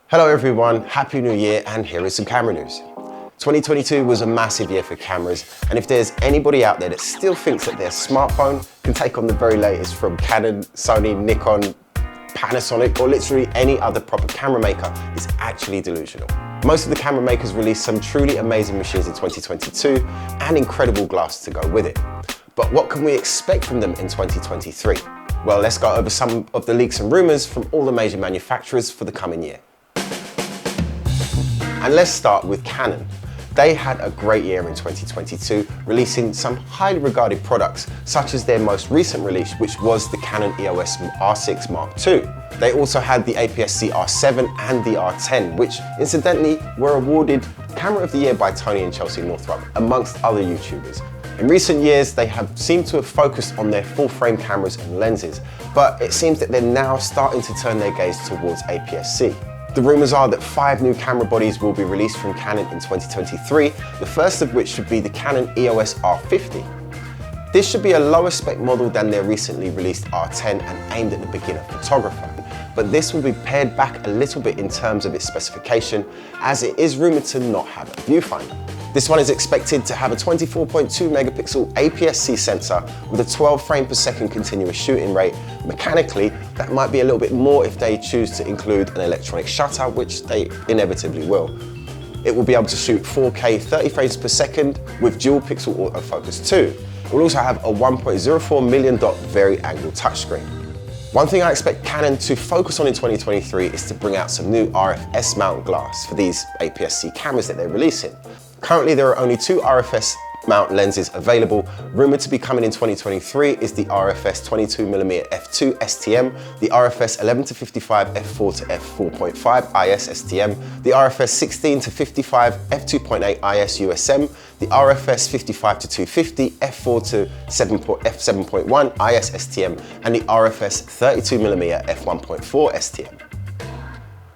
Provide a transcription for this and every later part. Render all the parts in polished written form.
Hello everyone, Happy New Year, and here is some camera news. 2022 was a massive year for cameras, and if there's anybody out there that still thinks that their smartphone can take on the very latest from Canon, Sony, Nikon, Panasonic, or literally any other proper camera maker, is actually delusional. Most of the camera makers released some truly amazing machines in 2022 and incredible glass to go with it. But what can we expect from them in 2023? Well, let's go over some of the leaks and rumors from all the major manufacturers for the coming year. And let's start with Canon. They had a great year in 2022, releasing some highly regarded products, such as their most recent release, which was the Canon EOS R6 Mark II. They also had the APS-C R7 and the R10, which incidentally were awarded Camera of the Year by Tony and Chelsea Northrup, amongst other YouTubers. In recent years, they have seemed to have focused on their full-frame cameras and lenses, but it seems that they're now starting to turn their gaze towards APS-C. The rumours are that 5 new camera bodies will be released from Canon in 2023, the first of which should be the Canon EOS R50. This should be a lower spec model than their recently released R10 and aimed at the beginner photographer. But this will be pared back a little bit in terms of its specification, as it is rumoured to not have a viewfinder. This one is expected to have a 24.2 megapixel APS-C sensor with a 12 frame per second continuous shooting rate. Mechanically, that might be a little bit more if they choose to include an electronic shutter, which they inevitably will. It will be able to shoot 4K 30 frames per second with dual pixel autofocus too. It will also have a 1.04 million dot vari-angle touchscreen. One thing I expect Canon to focus on in 2023 is to bring out some new RF mount glass for these APS-C cameras that they're releasing. Currently, there are only 2 RFS mount lenses available. Rumored to be coming in 2023 is the RFS 22mm f2 STM, the RFS 11-55 f4 to f4.5 IS STM, the RFS 16-55 f2.8 IS USM, the RFS 55-250 f4 to f7.1 IS STM, and the RFS 32mm f1.4 STM.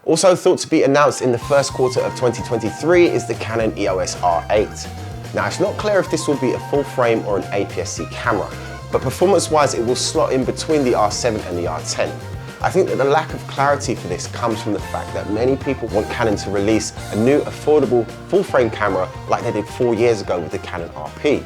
Also thought to be announced in the first quarter of 2023 is the Canon EOS R8. Now, it's not clear if this will be a full frame or an APS-C camera, but performance-wise it will slot in between the R7 and the R10. I think that the lack of clarity for this comes from the fact that many people want Canon to release a new affordable full-frame camera like they did 4 years ago with the Canon RP.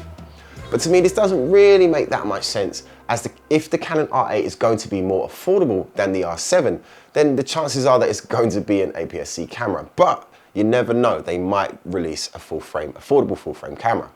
But to me, this doesn't really make that much sense, as if the Canon R8 is going to be more affordable than the R7, then the chances are that it's going to be an APS-C camera. But you never know, they might release a affordable full-frame camera.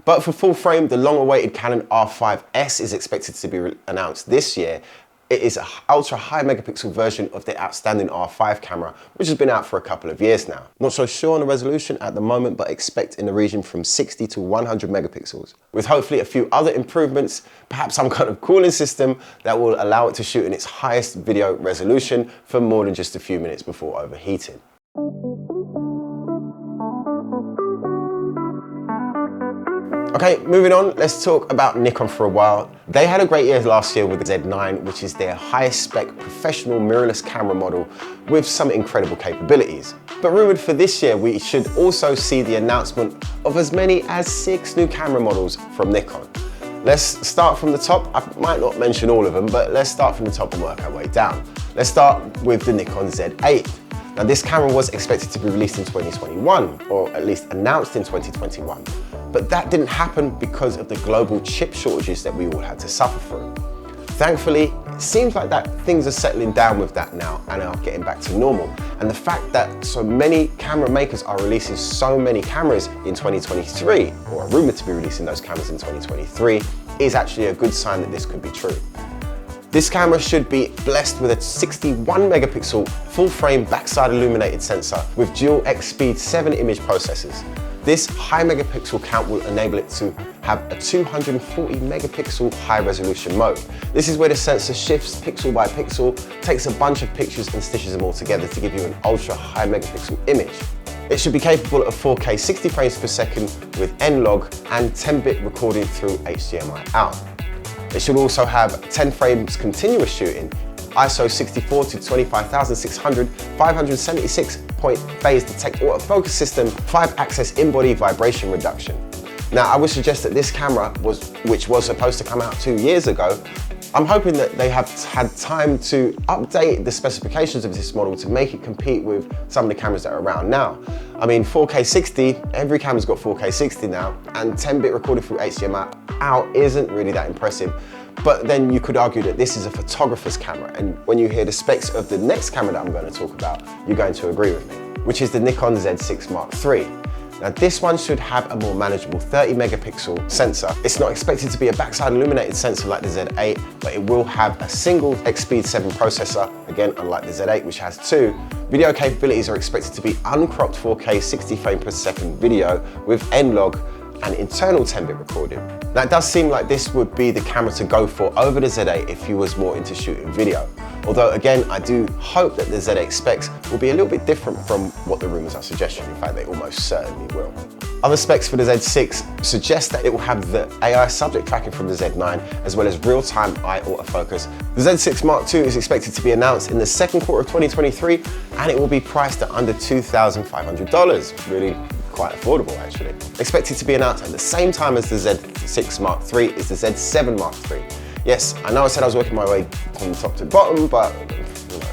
But for full-frame, the long-awaited Canon R5S is expected to be announced this year. It is an ultra-high megapixel version of the outstanding R5 camera, which has been out for a couple of years now. Not so sure on the resolution at the moment, but expect in the region from 60 to 100 megapixels, with hopefully a few other improvements, perhaps some kind of cooling system that will allow it to shoot in its highest video resolution for more than just a few minutes before overheating. Okay, moving on, let's talk about Nikon for a while. They had a great year last year with the Z9, which is their highest spec professional mirrorless camera model with some incredible capabilities. But rumored for this year, we should also see the announcement of as many as 6 new camera models from Nikon. Let's start from the top. I might not mention all of them, but let's start from the top and work our way down. Let's start with the Nikon Z8. Now, this camera was expected to be released in 2021, or at least announced in 2021. But that didn't happen because of the global chip shortages that we all had to suffer through. Thankfully, it seems like that things are settling down with that now and are getting back to normal. And the fact that so many camera makers are releasing so many cameras in 2023, or are rumored to be releasing those cameras in 2023, is actually a good sign that this could be true. This camera should be blessed with a 61 megapixel full frame backside illuminated sensor with dual X-Speed 7 image processors. This high megapixel count will enable it to have a 240 megapixel high resolution mode. This is where the sensor shifts pixel by pixel, takes a bunch of pictures and stitches them all together to give you an ultra high megapixel image. It should be capable of 4K 60 frames per second with N-Log and 10-bit recording through HDMI out. It should also have 10 frames continuous shooting, ISO 64 to 25600, 576 point phase detect autofocus system, 5-axis in-body vibration reduction. Now, I would suggest that this camera, which was supposed to come out 2 years ago, I'm hoping that they have had time to update the specifications of this model to make it compete with some of the cameras that are around now. I mean, 4K 60, every camera's got 4K 60 now, and 10-bit recording through HDMI out isn't really that impressive. But then you could argue that this is a photographer's camera, and when you hear the specs of the next camera that I'm going to talk about, you're going to agree with me, which is the Nikon Z6 Mark III. Now this one should have a more manageable 30 megapixel sensor. It's not expected to be a backside illuminated sensor like the Z8, but it will have a single Speed 7 processor, again unlike the Z8 which has two. Video capabilities are expected to be uncropped 4K 60 frame per second video with N-Log and internal 10-bit recording. Now it does seem like this would be the camera to go for over the Z8 if you was more into shooting video. Although again, I do hope that the Z8 specs will be a little bit different from what the rumors are suggesting. In fact, they almost certainly will. Other specs for the Z6 suggest that it will have the AI subject tracking from the Z9, as well as real-time eye autofocus. The Z6 Mark II is expected to be announced in the second quarter of 2023, and it will be priced at under $2,500. Really quite affordable actually. Expected to be announced at the same time as the Z6 Mark III is the Z7 Mark III. Yes, I know I said I was working my way from top to bottom, but you know,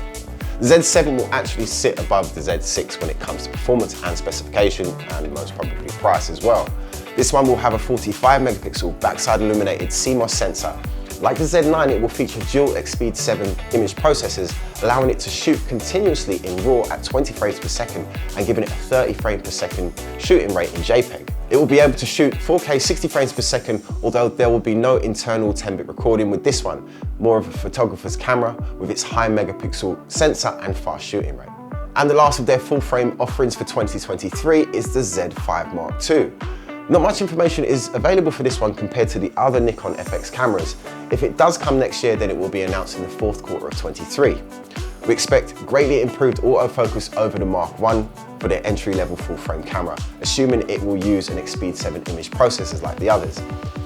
the Z7 will actually sit above the Z6 when it comes to performance and specification, and most probably price as well. This one will have a 45 megapixel backside illuminated CMOS sensor. Like the Z9, it will feature dual Speed 7 image processors, allowing it to shoot continuously in RAW at 20 frames per second and giving it a 30 frame per second shooting rate in JPEG. It will be able to shoot 4K 60 frames per second, although there will be no internal 10-bit recording with this one, more of a photographer's camera with its high megapixel sensor and fast shooting rate. And the last of their full frame offerings for 2023 is the Z5 Mark II. Not much information is available for this one compared to the other Nikon FX cameras. If it does come next year, then it will be announced in the fourth quarter of 23. We expect greatly improved autofocus over the Mark I for their entry-level full-frame camera, assuming it will use an Speed 7 image processors like the others.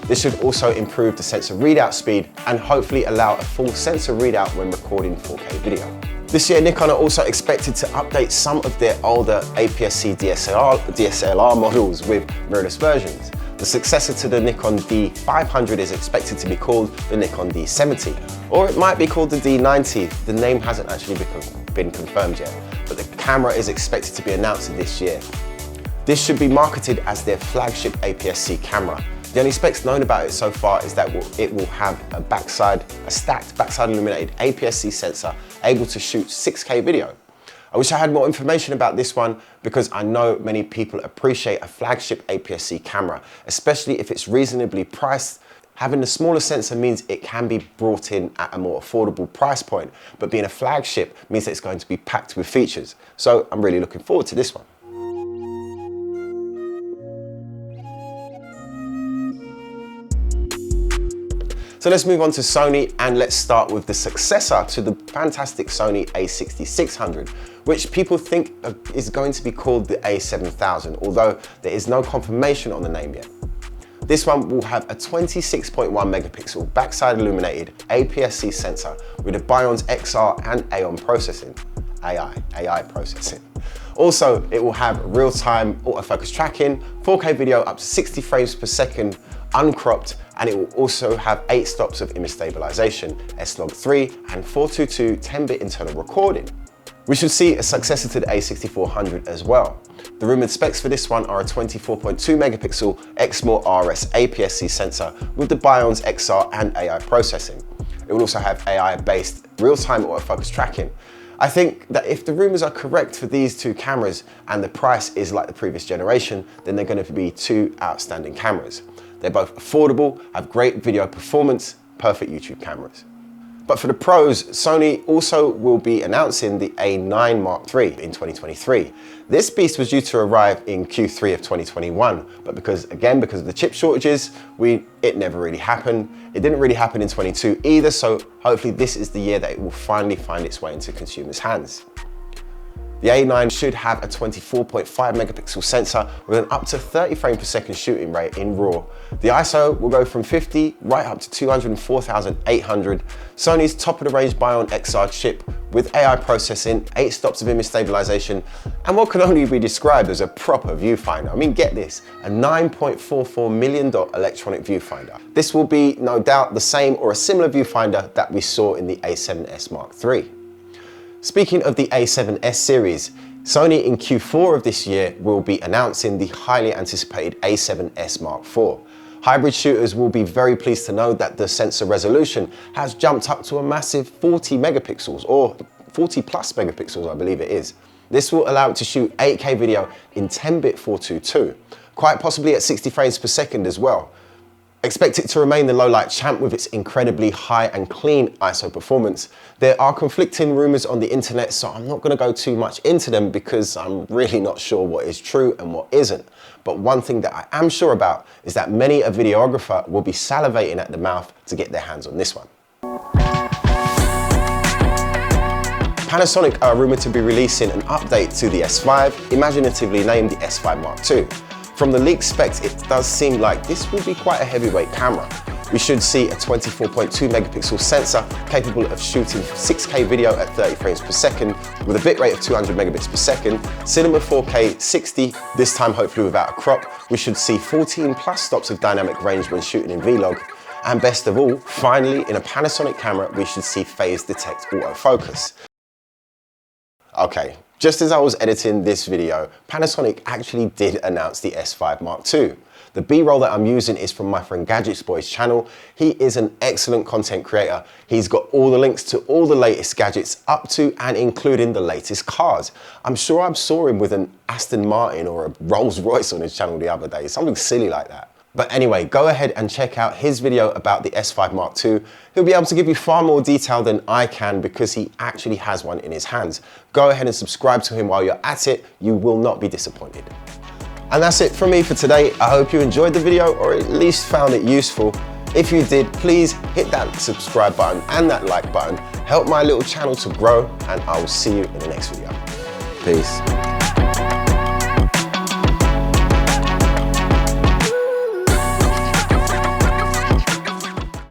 This should also improve the sensor readout speed and hopefully allow a full sensor readout when recording 4K video. This year, Nikon are also expected to update some of their older APS-C DSLR models with mirrorless versions. The successor to the Nikon D500 is expected to be called the Nikon D70, or it might be called the D90. The name hasn't actually been confirmed yet, but the camera is expected to be announced this year. This should be marketed as their flagship APS-C camera. The only specs known about it so far is that it will have a stacked backside illuminated APS-C sensor able to shoot 6K video. I wish I had more information about this one because I know many people appreciate a flagship APS-C camera, especially if it's reasonably priced. Having the smaller sensor means it can be brought in at a more affordable price point, but being a flagship means that it's going to be packed with features. So I'm really looking forward to this one. So let's move on to Sony, and let's start with the successor to the fantastic Sony a6600, which people think is going to be called the a7000, although there is no confirmation on the name yet. This one will have a 26.1 megapixel backside illuminated APS-C sensor with a Bionz XR and AI processing. Also, it will have real-time autofocus tracking, 4K video up to 60 frames per second, uncropped, and it will also have 8 stops of image stabilization, S-Log 3 and 422 10-bit internal recording. We should see a successor to the a6400 as well. The rumored specs for this one are a 24.2 megapixel Exmor RS APS-C sensor with the Bionz XR and AI processing. It will also have AI-based real-time autofocus tracking. I think that if the rumors are correct for these two cameras and the price is like the previous generation, then they're going to be two outstanding cameras. They're both affordable, have great video performance, perfect YouTube cameras. But for the pros, Sony also will be announcing the A9 Mark III in 2023. This beast was due to arrive in Q3 of 2021, but because of the chip shortages, it never really happened. It didn't really happen in 22 either, so hopefully this is the year that it will finally find its way into consumers' hands. The A9 should have a 24.5 megapixel sensor with an up to 30 frames per second shooting rate in RAW. The ISO will go from 50 right up to 204,800. Sony's top of the range Bion XR chip with AI processing, 8 stops of image stabilization, and what can only be described as a proper viewfinder. I mean, get this, a $9.44 million electronic viewfinder. This will be no doubt the same or a similar viewfinder that we saw in the A7S Mark III. Speaking of the A7S series, Sony in Q4 of this year will be announcing the highly anticipated A7S Mark IV. Hybrid shooters will be very pleased to know that the sensor resolution has jumped up to a massive 40 megapixels, or 40 plus megapixels I believe it is. This will allow it to shoot 8K video in 10-bit 422, quite possibly at 60 frames per second as well. Expect it to remain the low-light champ with its incredibly high and clean ISO performance. There are conflicting rumors on the internet, so I'm not going to go too much into them because I'm really not sure what is true and what isn't. But one thing that I am sure about is that many a videographer will be salivating at the mouth to get their hands on this one. Panasonic are rumored to be releasing an update to the S5, imaginatively named the S5 Mark II. From the leaked specs, it does seem like this will be quite a heavyweight camera. We should see a 24.2 megapixel sensor capable of shooting 6K video at 30 frames per second with a bitrate of 200 megabits per second, cinema 4K 60, this time hopefully without a crop. We should see 14 plus stops of dynamic range when shooting in vlog. And best of all, finally, in a Panasonic camera, we should see phase detect autofocus. Okay. Just as I was editing this video, Panasonic actually did announce the S5 Mark II. The B-roll that I'm using is from my friend Gadgets Boy's channel. He is an excellent content creator. He's got all the links to all the latest gadgets up to and including the latest cars. I'm sure I saw him with an Aston Martin or a Rolls Royce on his channel the other day, something silly like that. But anyway, go ahead and check out his video about the S5 Mark II. He'll be able to give you far more detail than I can because he actually has one in his hands. Go ahead and subscribe to him while you're at it. You will not be disappointed. And that's it from me for today. I hope you enjoyed the video or at least found it useful. If you did, please hit that subscribe button and that like button. Help my little channel to grow, and I will see you in the next video. Peace.